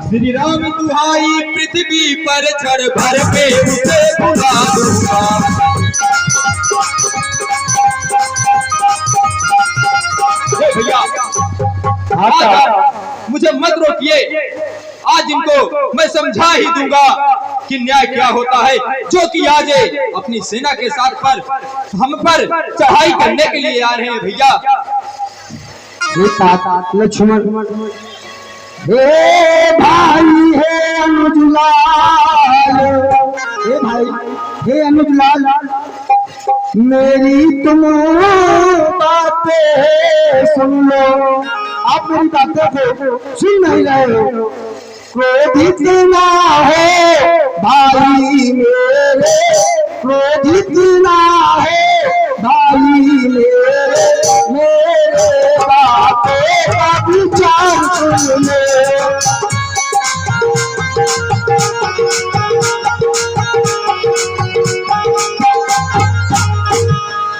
श्री राम दुहाई पृथ्वी पर क्षण भर पे उसे बुला दूंगा। भैया मुझे मत रोकिए, आज इनको मैं समझा ही दूंगा कि न्याय क्या होता है, जो कि आज अपनी सेना के साथ पर हम पर चढ़ाई करने के लिए आ रहे हैं। भैया लक्ष्मण, हे भाई, हे अनुजलाल, हे भाई, हे अनुजलाल, मेरी तुम बातें सुन लो। आप मेरी बातें को सुन नहीं रहे हो। क्रोधित ना हो भाई मेरे, क्रोधित ना हो भाई मेरे, मेरे बातों का विचार सुन लो।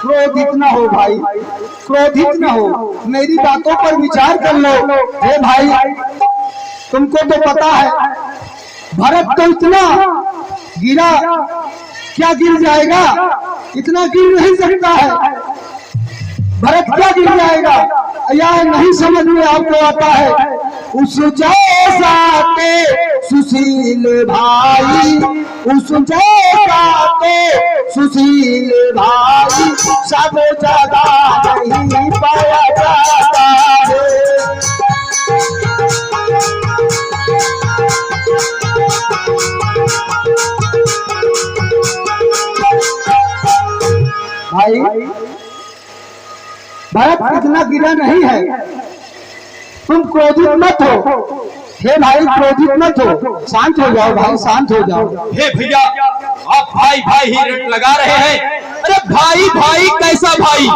क्रोधित ना हो भाई, क्रोधित ना हो, मेरी बातों पर विचार कर लो। हे भाई, तुमको तो पता है भरत तो इतना गिरा, क्या गिर जाएगा, इतना गिर नहीं सकता है। भरत क्या गिर जाएगा, यह नहीं समझ में आपको आता है। उस जैसा के सुशील भाई, उस जैसा के सुशील भाई सब जगह नहीं पाया जाता है। भाई, भरत इतना गिरा नहीं है, तुम क्रोधित मत हो। हे भाई, क्रोधित मत हो, शांत हो जाओ भाई, शांत हो जाओ। हे भैया, आप भाई भाई ही रट लगा रहे हैं। अरे भाई भाई कैसा भाई,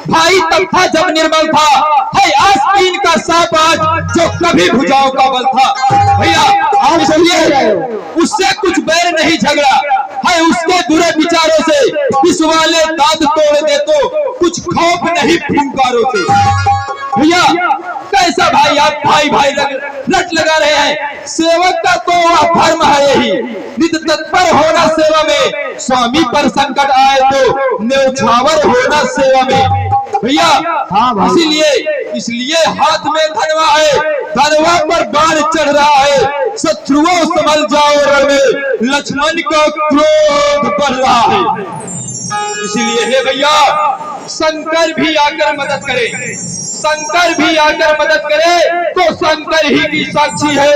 भाई तब था जब निर्मल था, है आस्तीन का सांप आज जो कभी भुजाओं का बल था। भैया आप सुनिए, उससे कुछ बैर नहीं झगड़ा है, उसके बुरे विचारों से इस वाले दांत तोड़ दे तो कुछ खौफ नहीं फुंकारों से। भैया कैसा भाई, आप भाई भाई रट लगा रहे हैं। सेवक का तो धर्म है यही, नित तत्पर होना सेवा में, स्वामी पर संकट आए तो न्यौछावर होना सेवा में। भैया इसलिए हाथ में धनवा है, धनवा पर बाण चढ़ रहा है, शत्रुओं संभल जाओ रण में, लक्ष्मण का क्रोध बढ़ रहा है। इसीलिए हे भैया, शंकर भी आकर मदद करे, शंकर भी आकर मदद करे तो शंकर ही की साक्षी है,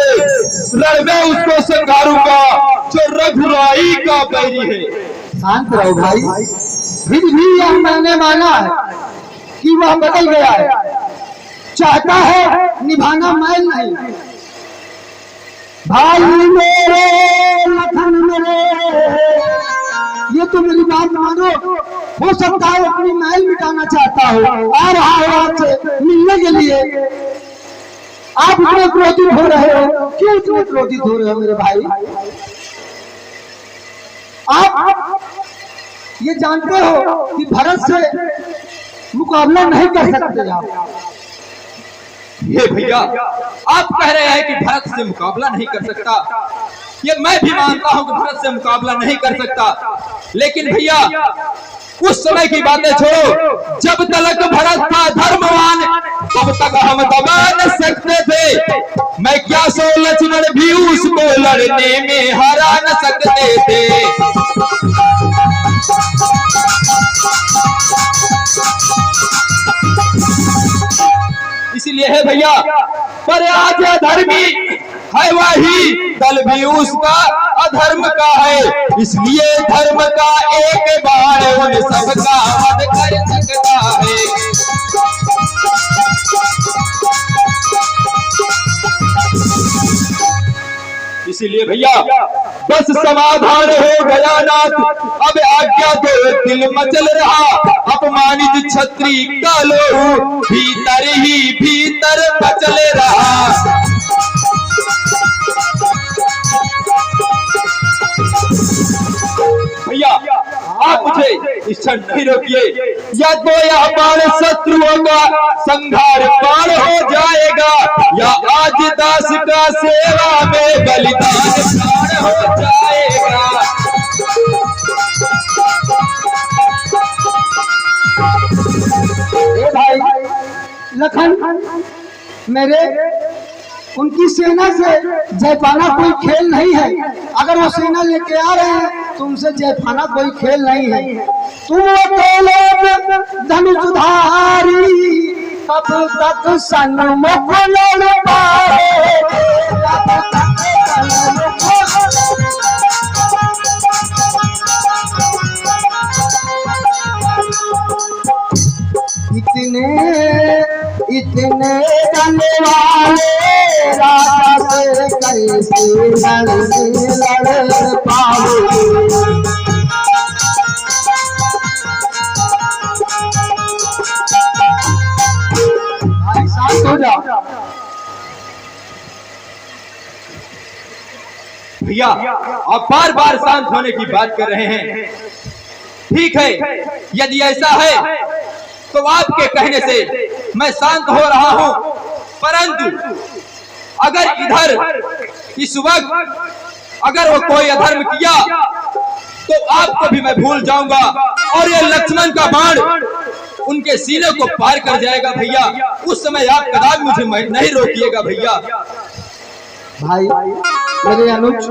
रण में उसको संघारूंगा जो रघुराई का बैरी है। शांत रहो भाई, फिर भी यह मैंने माना है कि वह बदल गया है, चाहता है निभाना मैल नहीं। भाई मेरे, लखन मेरे, ये तो मेरी बात मानो, हो सकता है अपनी मैल मिटाना चाहता हो, आ रहा हो आपसे मिलने के लिए। आप इतने क्रोधित हो रहे हो, क्यों इतने क्रोधित हो रहे हो मेरे भाई? आप ये जानते हो कि भरत से मुकाबला नहीं कर सकते आप। ये भैया आप कह रहे हैं कि भरत से मुकाबला नहीं कर सकता, ये मैं भी मानता हूं कि भरत से मुकाबला नहीं कर सकता, लेकिन भैया उस समय की बातें छोड़ो, जब तक भरत था धर्मवान तब तक हम दबा न सकते थे। मैं क्या सो लक्ष्मण भी उसको लड़ने में हरा न सकते थे। इसीलिए है भैया, पर आज अधर्मी है वही दल भी उसका अधर्म का है, इसलिए धर्म का एक बार उन सबका वध कर सकता है। इसीलिए भैया बस समाधान हो गया नाथ, अब आज्ञा दो दिल मचल रहा, अपमानित छत्री का लोहू भीतर ही भीतर बचल रहा। भैया आप मुझे क्षण नहीं रोकिए, या तो यह बाण शत्रुओं का संहार बाण हो जाएगा, या आज दास का सेवा में बलिदान प्राण हो जाएगा। भाई लखन, मेरे उनकी सेना से जय पाना कोई खेल नहीं है। अगर वो सेना लेके आ रहे हैं तो उनसे जय पाना कोई खेल नहीं है। तुम अकेले धनुषधारी कब तक सन्मुख लड़ पाओगे, इतने जाने वाले राजा से कैसे लड़ पाओगे। भाई शांत हो जाओ। भैया आप बार बार शांत होने की बात कर रहे हैं। ठीक है, यदि ऐसा है तो आपके कहने से मैं शांत हो रहा हूं, परंतु अगर इधर इस वक्त अगर वो कोई अधर्म किया तो आपको भी मैं भूल जाऊंगा और ये लक्ष्मण का बाण उनके सीने को पार कर जाएगा। भैया उस समय आप कदापि मुझे नहीं रोकिएगा। भैया भाई मेरे अनुज,